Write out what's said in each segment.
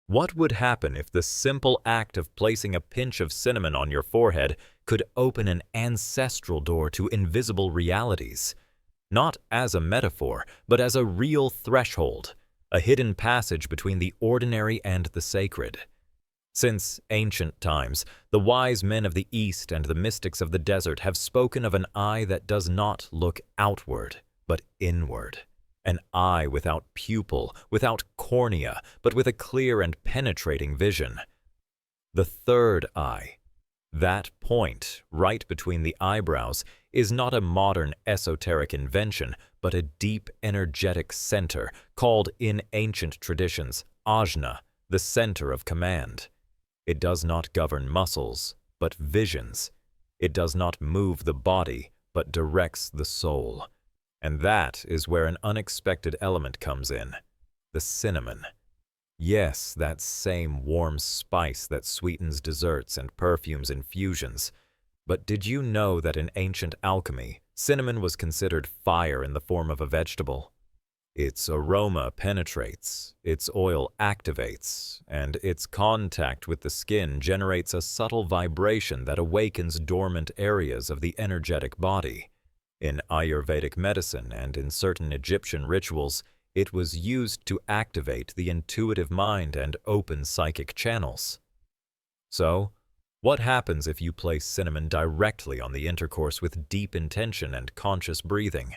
What would happen if the simple act of placing a pinch of cinnamon on your forehead could open an ancestral door to invisible realities? Not as a metaphor, but as a real threshold, a hidden passage between the ordinary and the sacred. Since ancient times, the wise men of the East and the mystics of the desert have spoken of an eye that does not look outward, but inward. An eye without pupil, without cornea, but with a clear and penetrating vision. The third eye, that point right between the eyebrows, is not a modern esoteric invention, but a deep energetic center called in ancient traditions Ajna, the center of command. It does not govern muscles, but visions. It does not move the body, but directs the soul. And that is where an unexpected element comes in, the cinnamon. Yes, that same warm spice that sweetens desserts and perfumes infusions. But did you know that in ancient alchemy, cinnamon was considered fire in the form of a vegetable? Its aroma penetrates, its oil activates, and its contact with the skin generates a subtle vibration that awakens dormant areas of the energetic body. In Ayurvedic medicine and in certain Egyptian rituals, it was used to activate the intuitive mind and open psychic channels. So, what happens if you place cinnamon directly on the intercourse with deep intention and conscious breathing?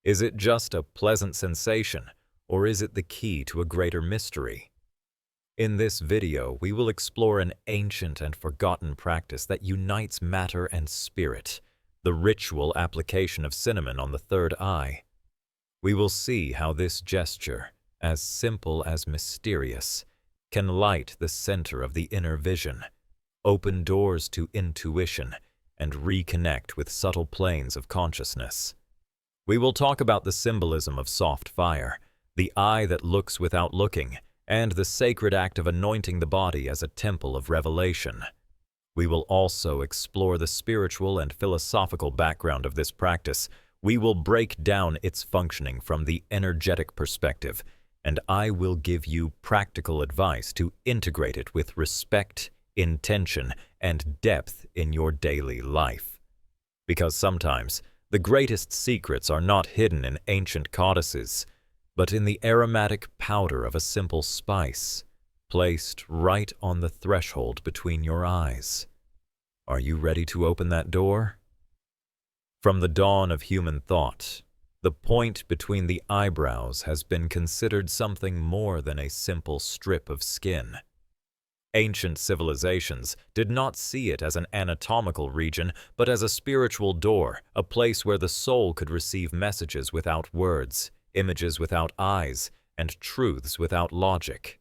Is it just a pleasant sensation, or is it the key to a greater mystery? In this video, we will explore an ancient and forgotten practice that unites matter and spirit, the ritual application of cinnamon on the third eye. We will see how this gesture, as simple as mysterious, can light the center of the inner vision, open doors to intuition, and reconnect with subtle planes of consciousness. We will talk about the symbolism of soft fire, the eye that looks without looking, and the sacred act of anointing the body as a temple of revelation. We will also explore the spiritual and philosophical background of this practice. We will break down its functioning from the energetic perspective, and I will give you practical advice to integrate it with respect, intention, and depth in your daily life. Because sometimes, the greatest secrets are not hidden in ancient codices, but in the aromatic powder of a simple spice, placed right on the threshold between your eyes. Are you ready to open that door? From the dawn of human thought, the point between the eyebrows has been considered something more than a simple strip of skin. Ancient civilizations did not see it as an anatomical region, but as a spiritual door, a place where the soul could receive messages without words, images without eyes, and truths without logic.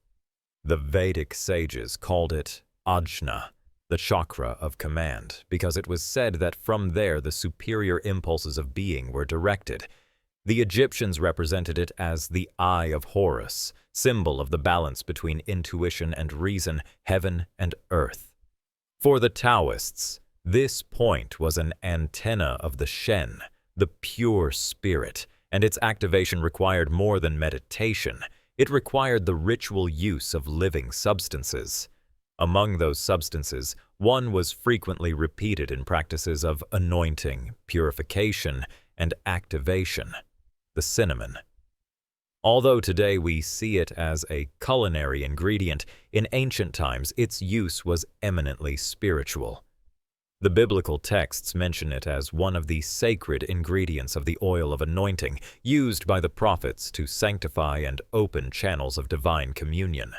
The Vedic sages called it Ajna, the chakra of command, because it was said that from there the superior impulses of being were directed. The Egyptians represented it as the Eye of Horus, symbol of the balance between intuition and reason, heaven and earth. For the Taoists, this point was an antenna of the Shen, the pure spirit, and its activation required more than meditation. It required the ritual use of living substances. Among those substances, one was frequently repeated in practices of anointing, purification, and activation: the cinnamon. Although today we see it as a culinary ingredient, in ancient times its use was eminently spiritual. The biblical texts mention it as one of the sacred ingredients of the oil of anointing, used by the prophets to sanctify and open channels of divine communion.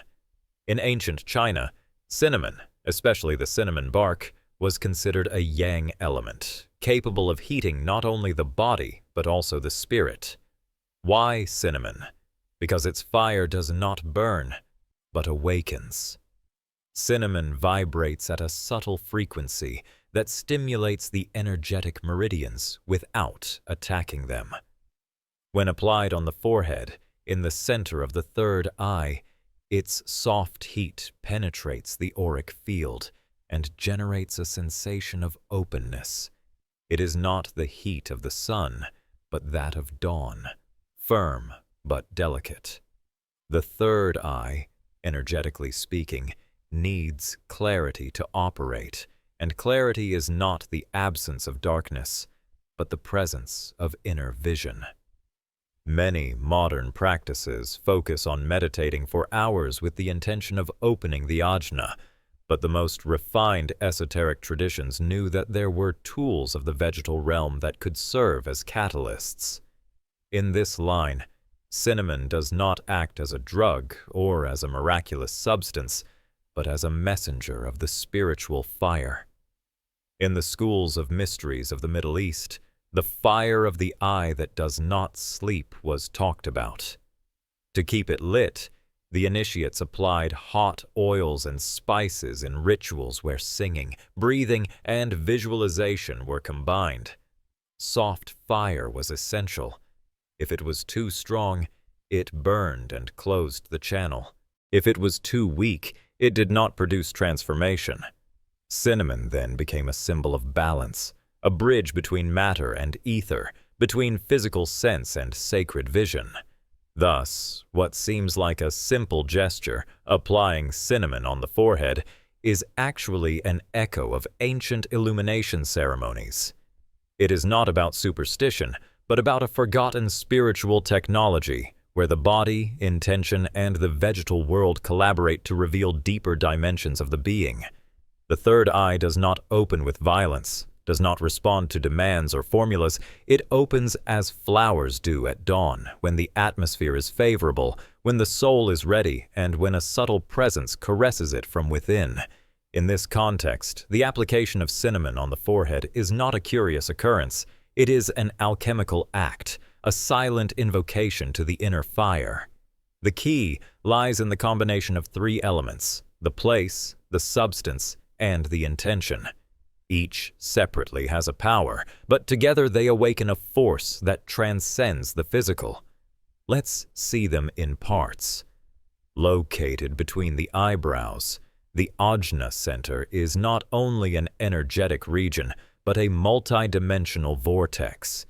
In ancient China, cinnamon, especially the cinnamon bark, was considered a yang element, capable of heating not only the body but also the spirit. Why cinnamon? Because its fire does not burn, but awakens. Cinnamon vibrates at a subtle frequency that stimulates the energetic meridians without attacking them. When applied on the forehead, in the center of the third eye, its soft heat penetrates the auric field and generates a sensation of openness. It is not the heat of the sun, but that of dawn, firm but delicate. The third eye, energetically speaking, needs clarity to operate, and clarity is not the absence of darkness, but the presence of inner vision. Many modern practices focus on meditating for hours with the intention of opening the Ajna, but the most refined esoteric traditions knew that there were tools of the vegetal realm that could serve as catalysts. In this line, cinnamon does not act as a drug or as a miraculous substance, but as a messenger of the spiritual fire. In the schools of mysteries of the Middle East, the fire of the eye that does not sleep was talked about. To keep it lit, the initiates applied hot oils and spices in rituals where singing, breathing, and visualization were combined. Soft fire was essential. If it was too strong, it burned and closed the channel. If it was too weak, it did not produce transformation. Cinnamon then became a symbol of balance, a bridge between matter and ether, between physical sense and sacred vision. Thus, what seems like a simple gesture, applying cinnamon on the forehead, is actually an echo of ancient illumination ceremonies. It is not about superstition, but about a forgotten spiritual technology, where the body, intention, and the vegetal world collaborate to reveal deeper dimensions of the being. The third eye does not open with violence, does not respond to demands or formulas. It opens as flowers do at dawn, when the atmosphere is favorable, when the soul is ready, and when a subtle presence caresses it from within. In this context, the application of cinnamon on the forehead is not a curious occurrence. It is an alchemical act, a silent invocation to the inner fire. The key lies in the combination of three elements: the place, the substance, and the intention. Each separately has a power, but together they awaken a force that transcends the physical. Let's see them in parts. Located between the eyebrows, the Ajna center is not only an energetic region, but a multidimensional vortex.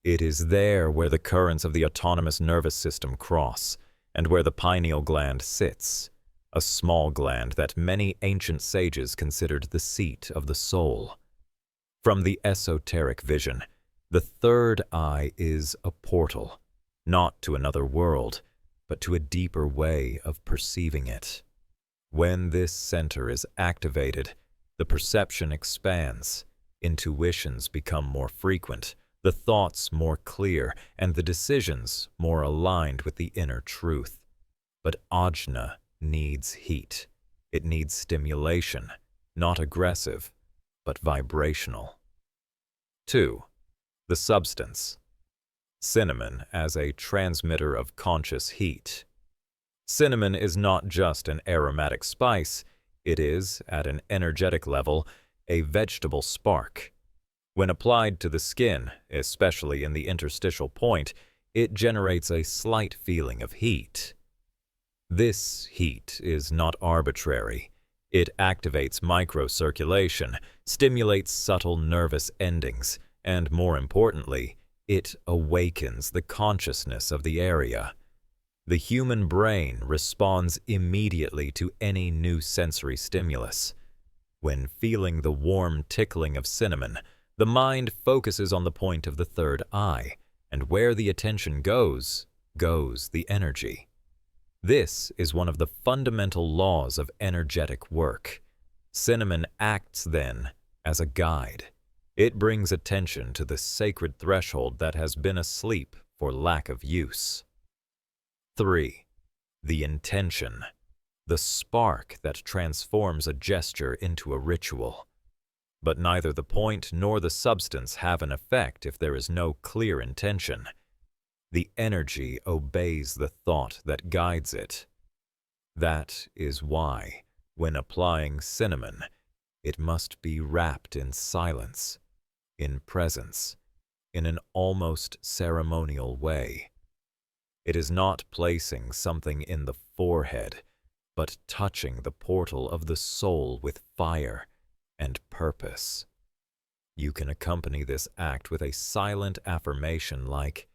It is there where the currents of the autonomous nervous system cross, and where the pineal gland sits, a small gland that many ancient sages considered the seat of the soul. From the esoteric vision, the third eye is a portal, not to another world, but to a deeper way of perceiving it. When this center is activated, the perception expands, intuitions become more frequent, the thoughts more clear, and the decisions more aligned with the inner truth. But Ajna needs heat. It needs stimulation, not aggressive, but vibrational. 2. The substance. Cinnamon as a transmitter of conscious heat. Cinnamon is not just an aromatic spice, it is, at an energetic level, a vegetable spark. When applied to the skin, especially in the interstitial point, it generates a slight feeling of heat. This heat is not arbitrary. It activates microcirculation, stimulates subtle nervous endings, and more importantly, it awakens the consciousness of the area. The human brain responds immediately to any new sensory stimulus. When feeling the warm tickling of cinnamon, the mind focuses on the point of the third eye, and where the attention goes, goes the energy. This is one of the fundamental laws of energetic work. Cinnamon acts, then, as a guide. It brings attention to the sacred threshold that has been asleep for lack of use. 3. The intention. The spark that transforms a gesture into a ritual. But neither the point nor the substance have an effect if there is no clear intention. The energy obeys the thought that guides it. That is why, when applying cinnamon, it must be wrapped in silence, in presence, in an almost ceremonial way. It is not placing something in the forehead, but touching the portal of the soul with fire and purpose. You can accompany this act with a silent affirmation like,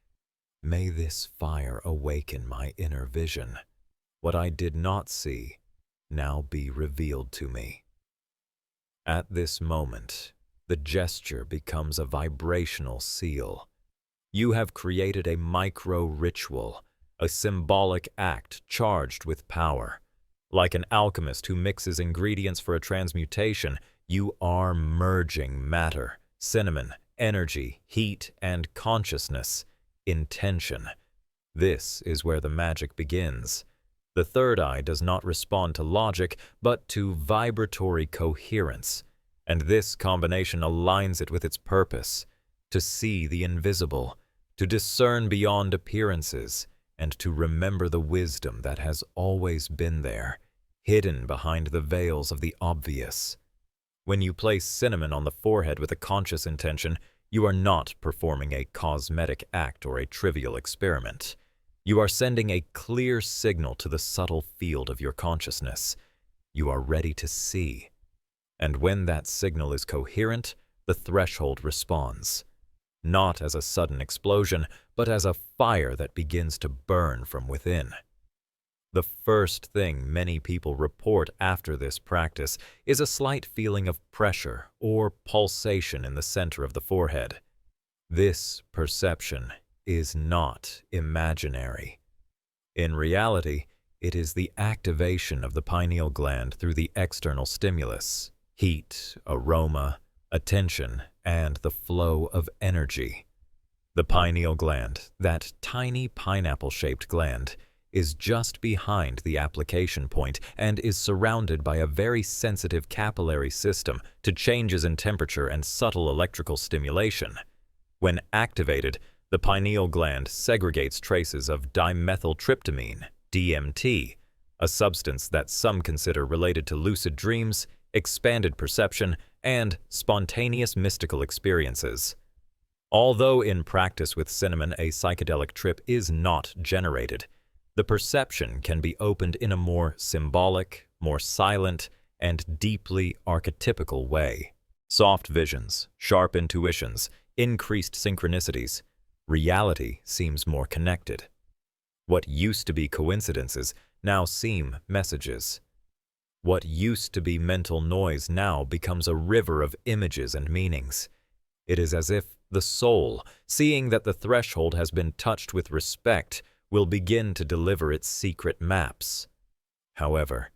"May this fire awaken my inner vision," what I did not see now be revealed to me. At this moment, the gesture becomes a vibrational seal. You have created a micro-ritual, a symbolic act charged with power. Like an alchemist who mixes ingredients for a transmutation, you are merging matter, cinnamon, energy, heat, and consciousness, intention. This is where the magic begins. The third eye does not respond to logic, but to vibratory coherence, and this combination aligns it with its purpose, to see the invisible, to discern beyond appearances, and to remember the wisdom that has always been there, hidden behind the veils of the obvious. When you place cinnamon on the forehead with a conscious intention, you are not performing a cosmetic act or a trivial experiment. You are sending a clear signal to the subtle field of your consciousness. You are ready to see. And when that signal is coherent, the threshold responds. Not as a sudden explosion, but as a fire that begins to burn from within. The first thing many people report after this practice is a slight feeling of pressure or pulsation in the center of the forehead. This perception is not imaginary. In reality, it is the activation of the pineal gland through the external stimulus, heat, aroma, attention, and the flow of energy. The pineal gland, that tiny pineapple-shaped gland, is just behind the application point and is surrounded by a very sensitive capillary system to changes in temperature and subtle electrical stimulation. When activated, the pineal gland segregates traces of dimethyltryptamine, DMT, a substance that some consider related to lucid dreams, expanded perception, and spontaneous mystical experiences. Although in practice with cinnamon a psychedelic trip is not generated, the perception can be opened in a more symbolic, more silent, and deeply archetypical way. Soft visions, sharp intuitions, increased synchronicities. Reality seems more connected. What used to be coincidences now seem messages. What used to be mental noise now becomes a river of images and meanings. It is as if the soul, seeing that the threshold has been touched with respect, will begin to deliver its secret maps. However,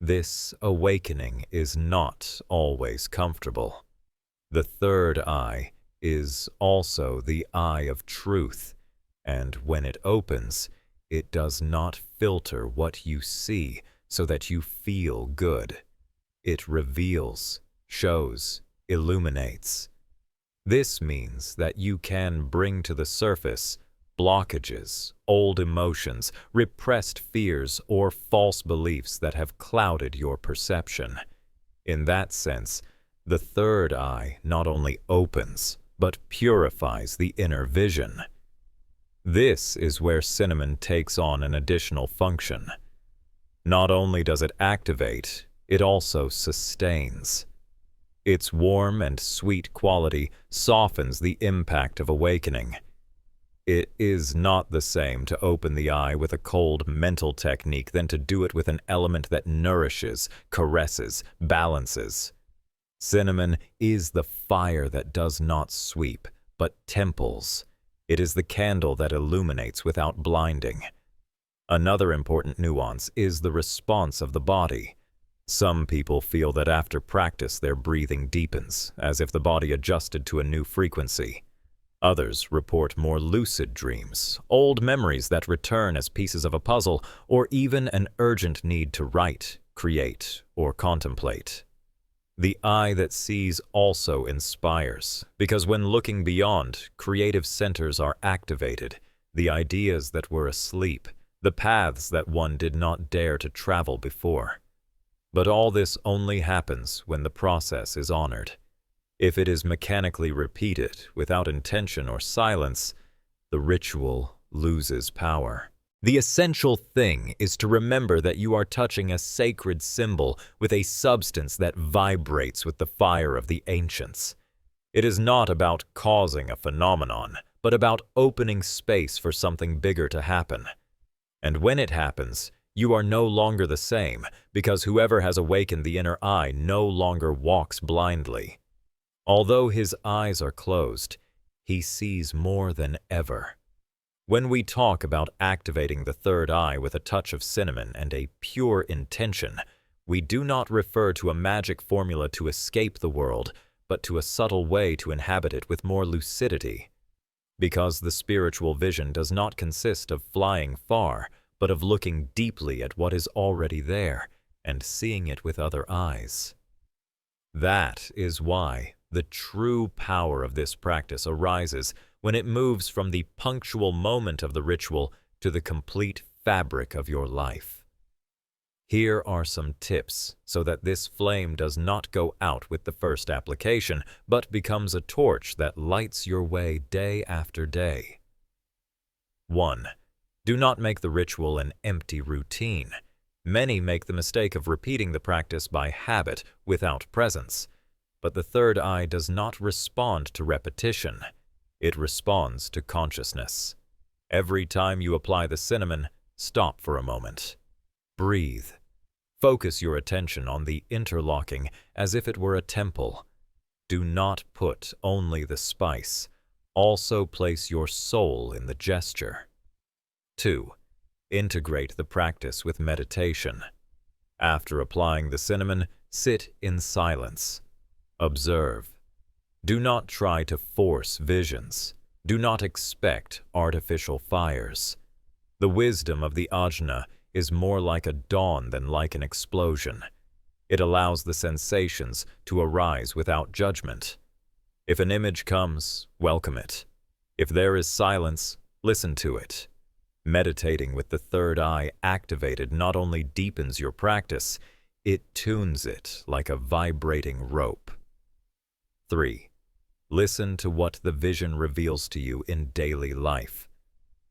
this awakening is not always comfortable. The third eye is also the eye of truth, and when it opens, it does not filter what you see so that you feel good. It reveals, shows, illuminates. This means that you can bring to the surface blockages, old emotions, repressed fears, or false beliefs that have clouded your perception. In that sense, the third eye not only opens, but purifies the inner vision. This is where cinnamon takes on an additional function. Not only does it activate, it also sustains. Its warm and sweet quality softens the impact of awakening. It is not the same to open the eye with a cold mental technique than to do it with an element that nourishes, caresses, balances. Cinnamon is the fire that does not sweep, but temples. It is the candle that illuminates without blinding. Another important nuance is the response of the body. Some people feel that after practice their breathing deepens, as if the body adjusted to a new frequency. Others report more lucid dreams, old memories that return as pieces of a puzzle, or even an urgent need to write, create, or contemplate. The eye that sees also inspires, because when looking beyond, creative centers are activated, the ideas that were asleep, the paths that one did not dare to travel before. But all this only happens when the process is honored. If it is mechanically repeated without intention or silence, the ritual loses power. The essential thing is to remember that you are touching a sacred symbol with a substance that vibrates with the fire of the ancients. It is not about causing a phenomenon, but about opening space for something bigger to happen. And when it happens, You are no longer the same, because whoever has awakened the inner eye no longer walks blindly. Although his eyes are closed, he sees more than ever. When we talk about activating the third eye with a touch of cinnamon and a pure intention, we do not refer to a magic formula to escape the world, but to a subtle way to inhabit it with more lucidity. Because the spiritual vision does not consist of flying far, but of looking deeply at what is already there and seeing it with other eyes. That is why the true power of this practice arises when it moves from the punctual moment of the ritual to the complete fabric of your life. Here are some tips so that this flame does not go out with the first application, but becomes a torch that lights your way day after day. 1. Do not make the ritual an empty routine. Many make the mistake of repeating the practice by habit without presence. But the third eye does not respond to repetition. It responds to consciousness. Every time you apply the cinnamon, stop for a moment. Breathe. Focus your attention on the interlocking as if it were a temple. Do not put only the spice. Also place your soul in the gesture. 2. Integrate the practice with meditation. After applying the cinnamon, sit in silence. Observe. Do not try to force visions. Do not expect artificial fires. The wisdom of the Ajna is more like a dawn than like an explosion. It allows the sensations to arise without judgment. If an image comes, welcome it. If there is silence, listen to it. Meditating with the third eye activated not only deepens your practice, it tunes it like a vibrating rope. 3. Listen to what the vision reveals to you in daily life.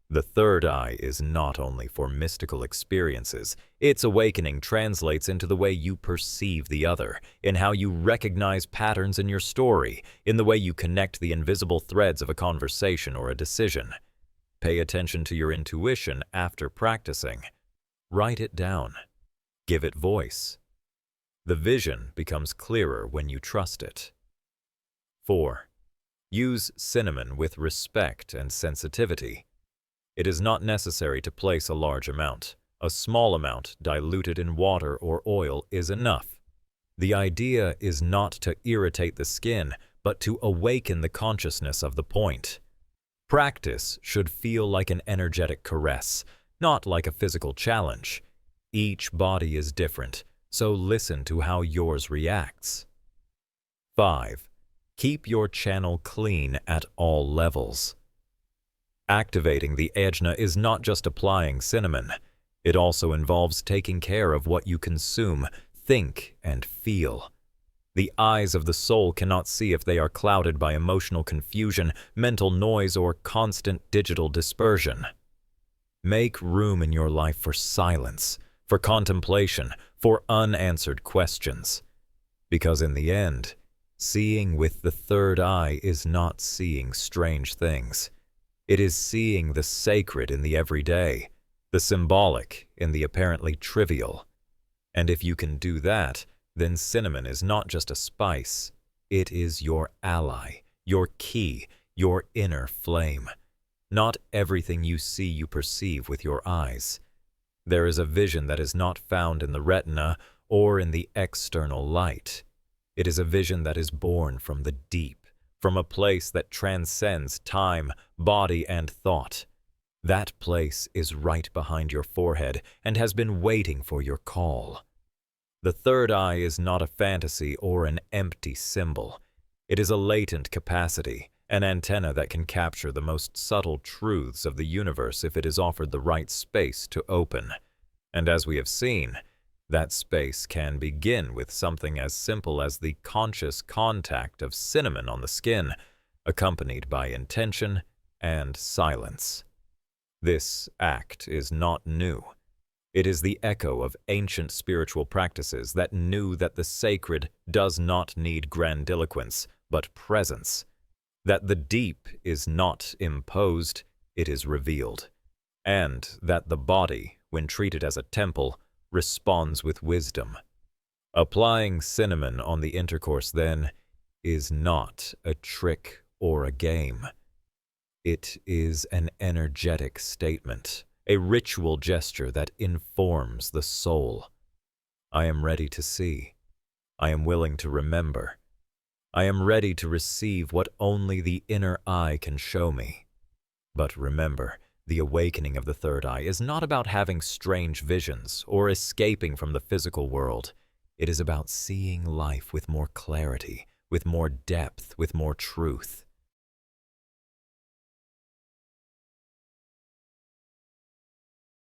The third eye is not only for mystical experiences. Its awakening translates into the way you perceive the other, in how you recognize patterns in your story, in the way you connect the invisible threads of a conversation or a decision. Pay attention to your intuition after practicing. Write it down. Give it voice. The vision becomes clearer when you trust it. 4. Use cinnamon with respect and sensitivity. It is not necessary to place a large amount. A small amount diluted in water or oil is enough. The idea is not to irritate the skin, but to awaken the consciousness of the point. Practice should feel like an energetic caress, not like a physical challenge. Each body is different, so listen to how yours reacts. 5. Keep your channel clean at all levels. Activating the Ajna is not just applying cinnamon. It also involves taking care of what you consume, think, and feel. The eyes of the soul cannot see if they are clouded by emotional confusion, mental noise, or constant digital dispersion. Make room in your life for silence, for contemplation, for unanswered questions. Because in the end, seeing with the third eye is not seeing strange things. It is seeing the sacred in the everyday, the symbolic in the apparently trivial. And if you can do that, then cinnamon is not just a spice. It is your ally, your key, your inner flame. Not everything you see you perceive with your eyes. There is a vision that is not found in the retina or in the external light. It is a vision that is born from the deep, from a place that transcends time, body, and thought. That place is right behind your forehead and has been waiting for your call. The third eye is not a fantasy or an empty symbol. It is a latent capacity, an antenna that can capture the most subtle truths of the universe if it is offered the right space to open. And as we have seen, that space can begin with something as simple as the conscious contact of cinnamon on the skin, accompanied by intention and silence. This act is not new. It is the echo of ancient spiritual practices that knew that the sacred does not need grandiloquence, but presence. That the deep is not imposed, it is revealed. And that the body, when treated as a temple, responds with wisdom. Applying cinnamon on the intercourse, then, is not a trick or a game. It is an energetic statement, a ritual gesture that informs the soul. I am ready to see. I am willing to remember. I am ready to receive what only the inner eye can show me. But remember, the awakening of the third eye is not about having strange visions or escaping from the physical world. It is about seeing life with more clarity, with more depth, with more truth.